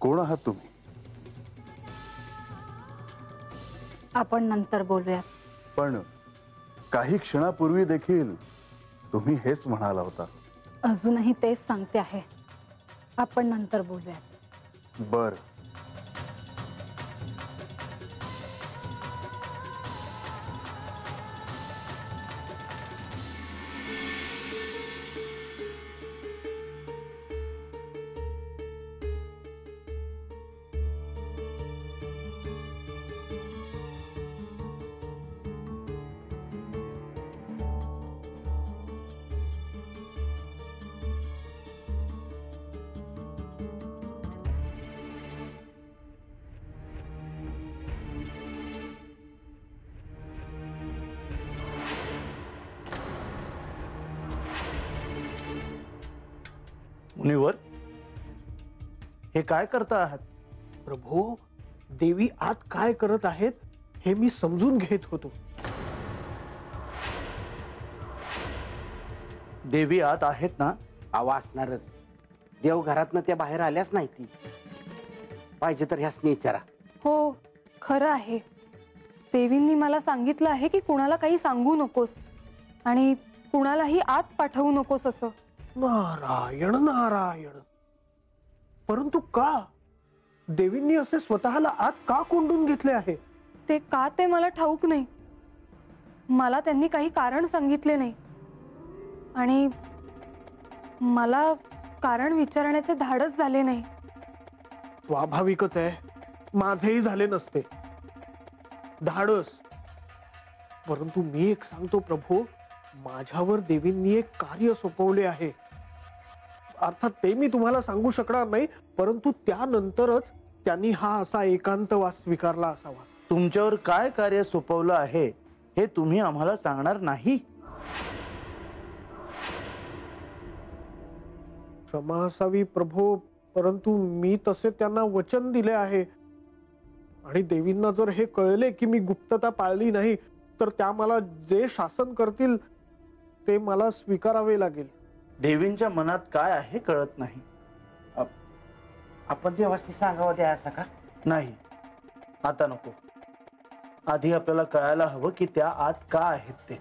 कोण आहात तुम्ही? आपण नंतर बोलूयात. पण काही क्षणापूर्वी देखील तुम्ही हेच म्हणाला होता. अजूनही तेच सांगते आहे. आपण नंतर बोलूयात. बर. मुनिवर, हे काय करता आहात? प्रभू, देवी आत काय करत आहेत हे मी समजून घेत होतो. देवी आत आहेत ना? असणारच. देवघरातनं त्या बाहेर आल्याच नाही ती. पाहिजे तर ह्यासनी विचारा. हो, खरं आहे. देवींनी मला सांगितलं आहे की कुणाला काही सांगू नकोस आणि कुणालाही आत पाठवू नकोस असं. नारायण नारायण. परंतु का देवींनी असे स्वतःला आत का कोंडून घेतले आहे? ते का ते मला ठाऊक नाही. मला त्यांनी काही कारण सांगितले नाही आणि मला कारण विचारण्याचे धाडस झाले नाही. स्वाभाविकच आहे, माझेही झाले नसते धाडस. परंतु मी एक सांगतो प्रभू, माझ्यावर देवींनी एक कार्य सोपवले आहे. अर्थात ते मी तुम्हाला सांगू शकणार नाही, परंतु त्यानंतरच त्यांनी हा असा एकांतवास स्वीकारला असावा. तुमच्यावर काय कार्य सोपवलं आहे हे तुम्ही आम्हाला सांगणार नाही? क्षमा असावी प्रभू, परंतु मी तसे त्यांना वचन दिले आहे आणि देवींना जर हे कळले की मी गुप्तता पाळली नाही तर त्या मला जे शासन करतील ते मला स्वीकारावे लागेल. देवींच्या मनात काय आहे कळत नाही. आपण देवासनी सांगावं द्यायचा का? नाही, आता नको. आधी आपल्याला कळायला हवं की त्या आत का आहेत ते.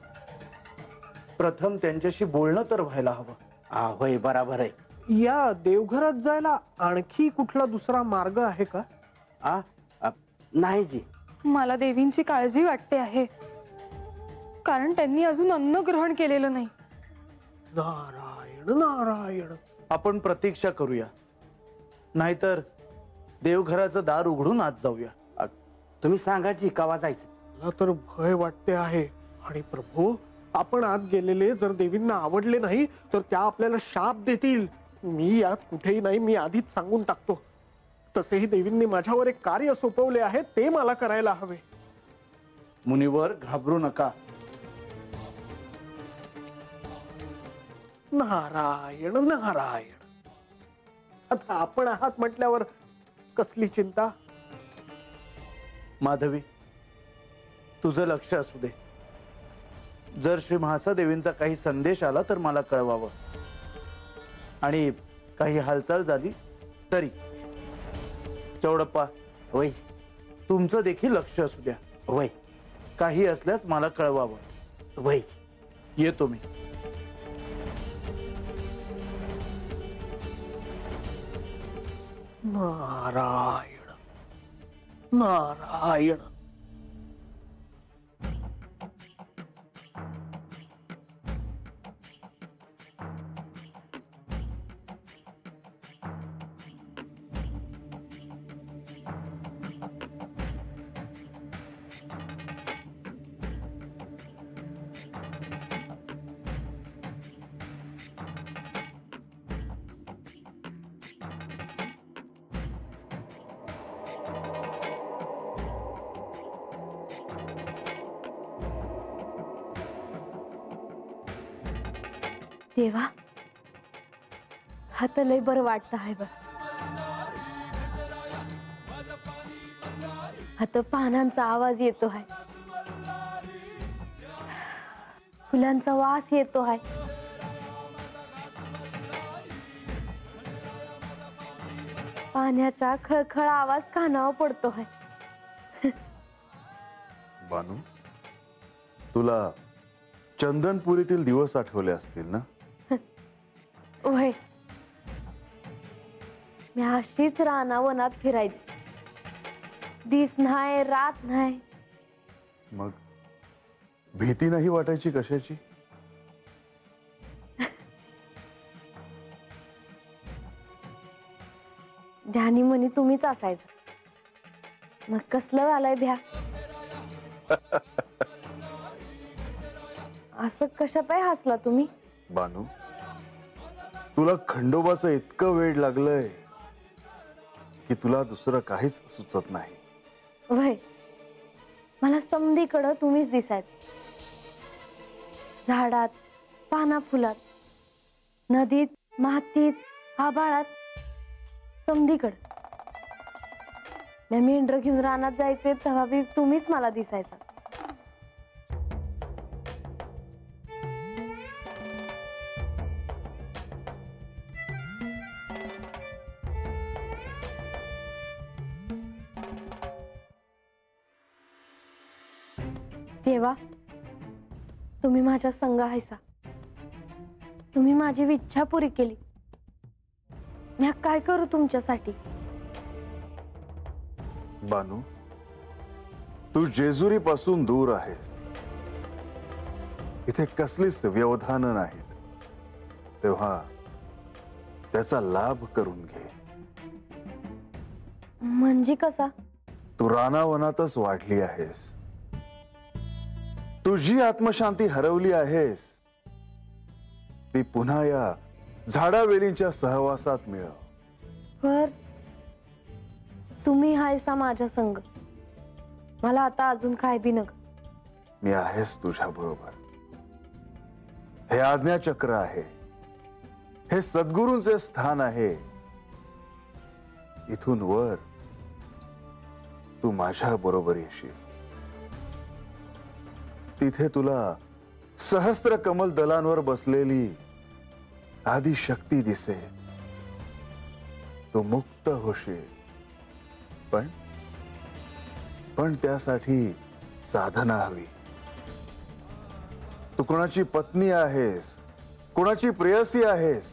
प्रथम त्यांच्याशी बोलणं तर व्हायला हवं. होय, बराबर आहे. या देवघरात जायला आणखी कुठला दुसरा मार्ग आहे का? नाही जी. मला देवींची काळजी वाटते आहे, कारण त्यांनी अजून अन्न ग्रहण केलेलं नाही. नारायण नारायण. आपण प्रतीक्षा करूया, नाहीतर देवघराचं दार उघडून आत जाऊया. तुम्ही सांगा जी, कवा जायचं? मला तर भय वाटते आहे. आणि प्रभू, आपण आत गेलेले जर देवींना आवडले नाही तर त्या आपल्याला शाप देतील. मी यात कुठेही नाही, मी आधीच सांगून टाकतो. तसेही देवींनी माझ्यावर एक कार्य सोपवले आहे, ते मला करायला हवे. मुनिवर, घाबरू नका. नारायण नारायण. आता आपण आहात म्हटल्यावर कसली चिंता. माधवी, तुझं लक्ष असू दे. जर श्री म्हासादेवींचा काही संदेश आला तर मला कळवावं, आणि काही हालचाल झाली तरी. चौडप्पा, वय तुमचं देखील लक्ष असू द्या. वय काही असल्यास मला कळवावं. वय. येतो मी. नारायण नारायण. देवा, हा तर लय बरं वाटत आहे बस. आता पानांचा आवाज येतो आहे, फुलांचा वास येतो आहे, पाण्याचा खळखळ आवाज कानावर पडतो आहे. बानू, तुला चंदनपुरीतील दिवस आठवले असतील ना? वय मी अशीच रानावनात फिरायची. दिस नाही रात नाही. मग भीती नाही वाटायची कशाची? ध्यानी म्हणी तुम्हीच असायचं. मग कसलं झालंय भ्या? असं कशा पाय हसला तुम्ही? बानू, तुला खंडोबाचं इतकं वेड लागलंय की तुला दुसरं काहीच सुचत नाही. वय मला समधीकडं तुम्हीच दिसायचं. झाडात, पाना फुलात, नदीत, मातीत, आभाळात, समधीकडं. मी मेंढर घेऊन रानात जायचे तेव्हा बी तुम्हीच मला दिसायचा. देवा, तुम्ही माझ्या संग हायसा. तुम्ही माझी इच्छा पुरी केली. मी काय करू तुमच्यासाठी? बानू, तू जेजुरी पासून दूर आहेस. इथे कसलीच व्यवधानं नाहीत. तेव्हा त्याचा लाभ करून घे. म्हणजे कसा? तू रानावनातच वाढली आहेस. तुझी आत्मशांती हरवली आहेस. ती पुन्हा या झाडावेलींच्या सहवासात मिळव. पर तुम्ही हायसा माझ्या संग. मला आता अजून काय बी नग. मी आहेस तुझ्या बरोबर. हे आज्ञाचक्र आहे. हे सद्गुरूंचे स्थान आहे. इथून वर तू माझ्या बरोबर येशील. तिथे तुला सहस्त्र कमल दलांवर बसलेली आदि शक्ती दिसेल. तू मुक्त होशील. पण त्यासाठी साधना हवी. तू कोणाची पत्नी आहेस, कोणाची प्रेयसी आहेस,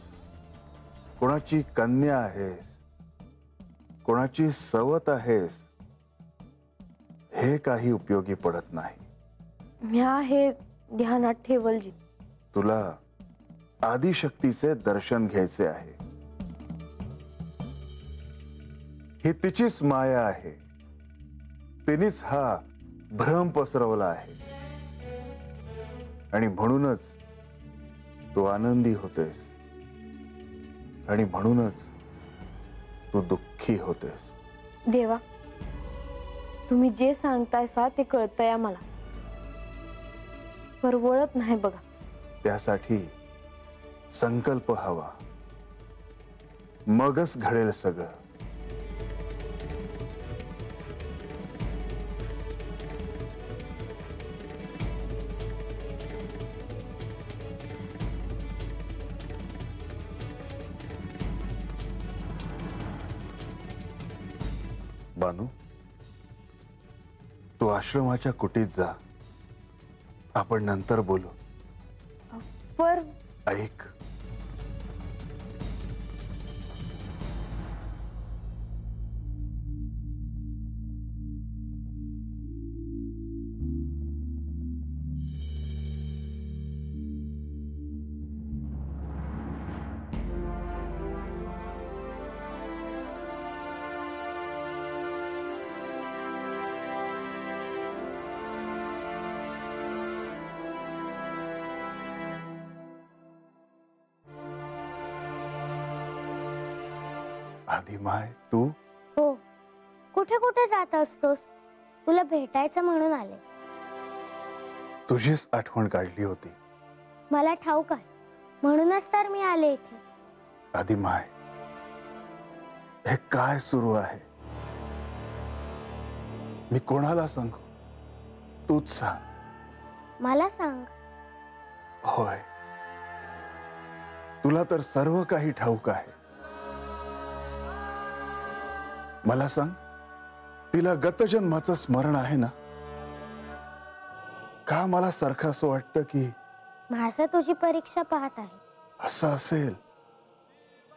कोणाची कन्या आहेस, कोणाची सवत आहेस, हे काही उपयोगी पडत नाही. म्या हे ध्यानात ठेवलजी. तुला आदिशक्तीचे दर्शन घ्यायचे आहे. ही तिचीच माया आहे. तिनेच हा भ्रम पसरवला आहे. आणि म्हणूनच तू आनंदी होतेस. आणि म्हणूनच तू दुःखी होतेस. देवा, तुम्ही जे सांगतायसा ते कळतंय मला. पर वळत नाही बघा. त्यासाठी संकल्प हवा. मगच घडेल सगळं. बानू, तू आश्रमाच्या कुटीत जा. आपण नंतर बोलू. पर ऐक. आदिमाय, तू हो, कुठे कुठे जात असतोस? तुला भेटायचं म्हणून आले. तुझीच आठवण काढली होती. मला ठाऊक आहे, म्हणूनच तर मी आले इथे. आदिमाय, हे काय सुरू आहे? मी कोणाला सांगू? तूच सांग. मला सांग. होय, तुला तर सर्व काही ठाऊक आहे. मला सांग, तिला गतजन्माचं स्मरण आहे ना? का मला सारखं असं वाटतं की म्हाळसा तुझी परीक्षा पाहत आहे. असं असेल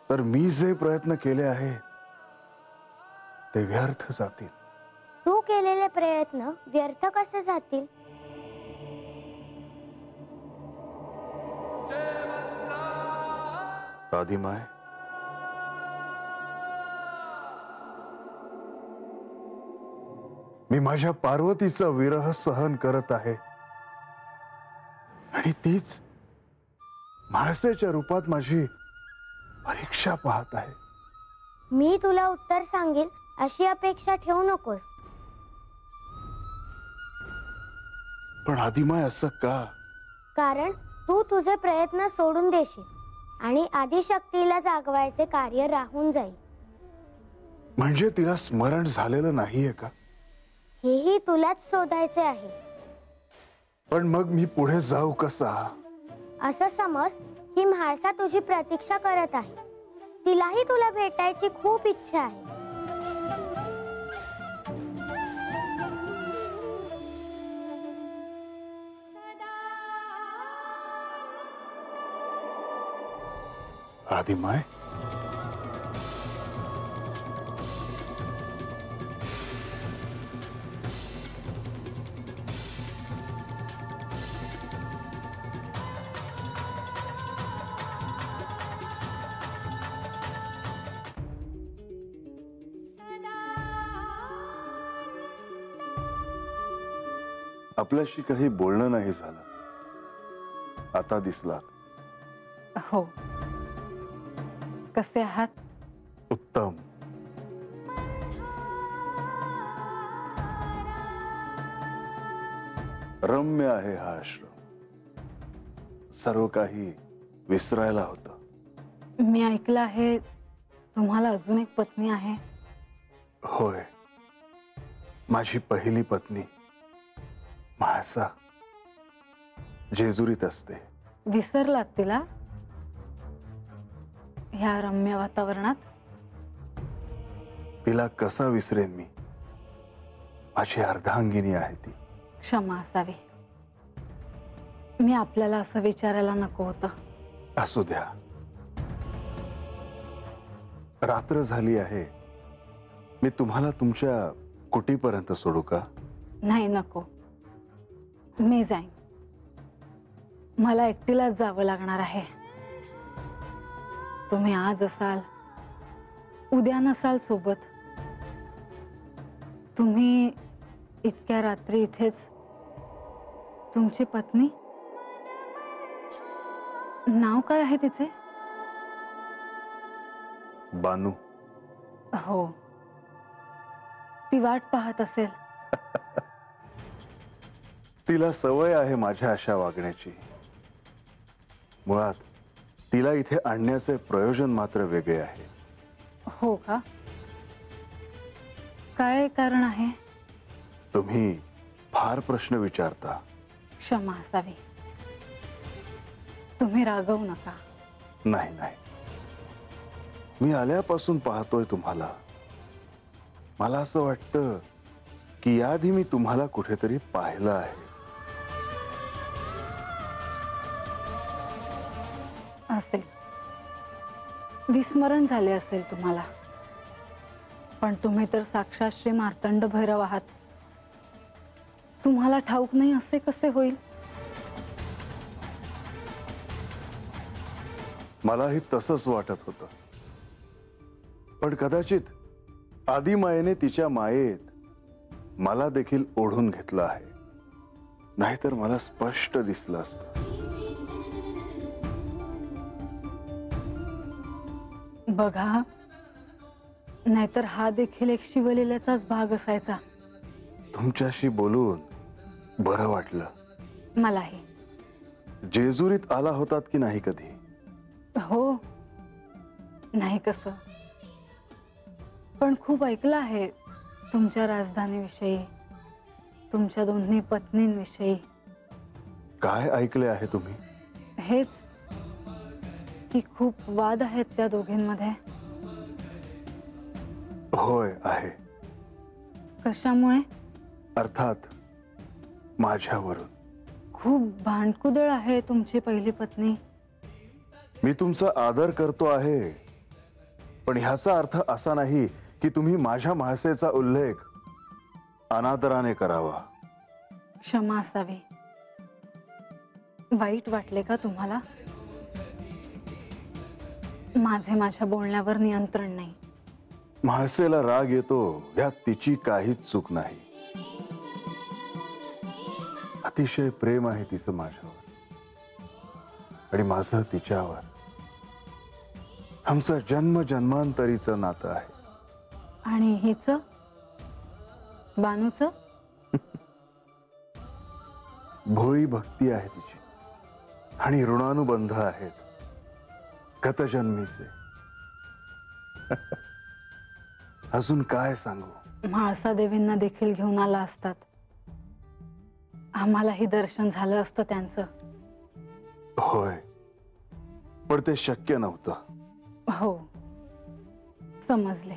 तर मी जे प्रयत्न केले आहेत ते व्यर्थ जातील. तू केलेले प्रयत्न व्यर्थ कसे जातील? आदिमाय, मी माझ्या पार्वतीचा विरह सहन करत आहे आणि तीच म्हाळसेच्या रूपात माझी परीक्षा पाहत आहे. मी तुला उत्तर सांगेल अशी अपेक्षा ठेवू नकोस. पण आदिमाय असं का? कारण तू तुझे प्रयत्न सोडून देशील आणि आदिशक्तीला जागवायचे कार्य राहून जाईल. म्हणजे तिला स्मरण झालेलं नाहीये का? हेही तुलाच शोधायचे आहे. पण मग मी पुढे जाऊ कसा? असं समज की म्हाळसा तुझी प्रतीक्षा करत आहे. तिलाही तुला भेटायची खूप इच्छा आहे. आदिमाय, आपल्याशी काही बोलणं नाही झालं. आता दिसला. हो. कसे आहात? उत्तम. रम्य आहे हा आश्रम. सर्व काही विसरायला होतं. मी ऐकलं आहे तुम्हाला अजून एक पत्नी आहे. होय, माझी पहिली पत्नी म्हाळसा जेजुरीत असते. विसरलात तिला ह्या रम्य वातावरणात? तिला कसा विसरेन मी? माझी अर्धांगिनी आहे ती. क्षमा असावी. मी आपल्याला असं विचारायला नको होतं. असू द्या. रात्र झाली आहे. मी तुम्हाला तुमच्या कुटीपर्यंत सोडू का? नाही, नको. मी जाईन. मला एकटीलाच जावं लागणार आहे. तुम्ही आज असाल, उद्या नसाल सोबत. तुम्ही इतक्या रात्री इथेच. तुमची पत्नी, नाव काय आहे तिचे? बानू. हो, ती वाट पाहत असेल. तिला सवय आहे माझ्या अशा वागण्याची. मुळात तिला इथे आणण्याचे प्रयोजन मात्र वेगळे आहे. हो का? काय कारण आहे? तुम्ही फार प्रश्न विचारता. क्षमा असावी. तुम्ही रागवू नका. नाही नाही, मी आल्यापासून पाहतोय तुम्हाला. मला असं वाटतं की याआधी मी तुम्हाला कुठेतरी पाहिलं आहे. असेल, विस्मरण झाले असेल तुम्हाला. पण तुम्ही तर साक्षात श्री मार्तंड भैरव आहात. तुम्हाला ठाऊक नाही असे कसे होईल? मलाही तसंच वाटत होतं. पण कदाचित आदिमायेने तिच्या मायेत मला देखील ओढून घेतलं आहे. नाहीतर मला स्पष्ट दिसलं असतं. बघा, नाहीतर हा देखील एक शिवलीलेचाच भाग असायचा. तुमच्याशी बोलून बरं वाटलं. मलाही. जेजुरीत आला होतात की नाही कधी? हो, नाही कसं. पण खूप ऐकलं आहे तुमच्या राजधानीविषयी, तुमच्या दोन्ही पत्नींविषयी. काय ऐकले आहे तुम्ही? हेच की खूप वाद आहेत त्या दोघींमध्ये. होय आहे. कशामुळे? अर्थात माझ्यावरून. खूप भांडकुदळ आहे तुमची पहिली पत्नी. मी तुमचा आदर करतो आहे, पण ह्याचा अर्थ असा नाही की तुम्ही माझ्या म्हाळसेचा उल्लेख अनादराने करावा. क्षमा असावी. वाईट वाटले का तुम्हाला? माझ्या बोलण्यावर नियंत्रण नाही. म्हाळसेला राग येतो यात तिची काहीच चूक नाही. अतिशय प्रेम आहे तिचं माझ्यावर आणि माझं तिच्यावर. आमचं जन्म जन्मांतरीचं नातं आहे. आणि हिच बानूच? भोळी भक्ती आहे तिची आणि ऋणानुबंध आहेत गतजन्मीचे. अजून काय सांगू? म्हाळसा देवींना देखील घेऊन आला असतात. आम्हालाही दर्शन झालं असतं त्यांचं. होय, पण ते शक्य नव्हतं. हो, समजले.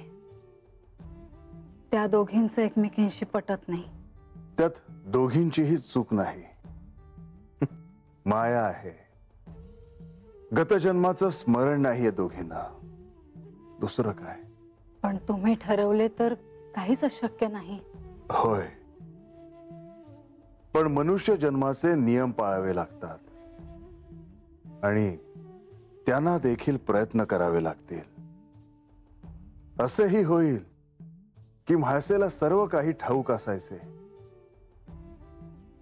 त्या दोघींचं एकमेकींशी पटत नाही. त्यात दोघींचीही चूक नाही. माया आहे. गतजन्माचं स्मरण नाहीये दोघींना. दुसरं काय? पण तुम्ही ठरवले तर काहीच अशक्य नाही. होय, पण मनुष्य जन्माचे नियम पाळावे लागतात आणि त्यांना देखील प्रयत्न करावे लागतील. असेही होईल की म्हाळसेला सर्व काही ठाऊक असायचे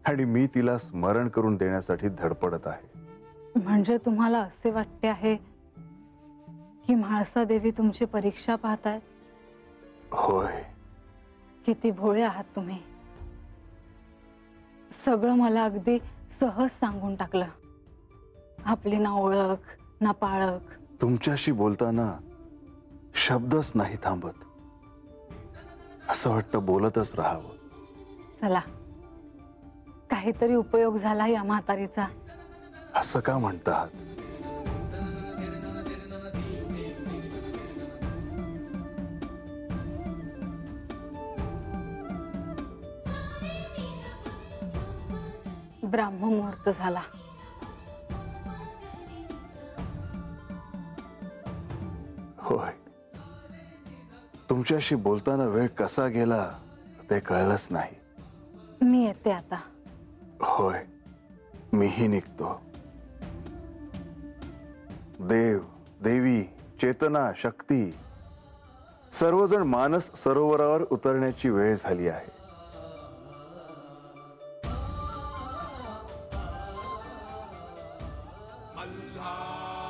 आणि मी तिला स्मरण करून देण्यासाठी धडपडत आहे. म्हणजे तुम्हाला असे वाटते आहे की म्हाळसा देवी तुमची परीक्षा पाहताय? होय. किती भोळे आहात तुम्ही. सगळं मला अगदी सहज सांगून टाकलं. आपली ना ओळख ना पाळख. तुमच्याशी बोलताना शब्दच नाही थांबत. असं वाटतं बोलतच राहावं. चला, काहीतरी उपयोग झाला या म्हातारीचा. असं का म्हणतात? ब्राह्ममुहूर्त झाला. होय, तुमच्याशी बोलताना वेळ कसा गेला ते कळलंच नाही. मी येते आता. होय, मीही निघतो. देव, देवी, चेतना, शक्ती सर्वजण मानस सरोवरावर उतरण्याची वेळ झाली आहे. अल्लाह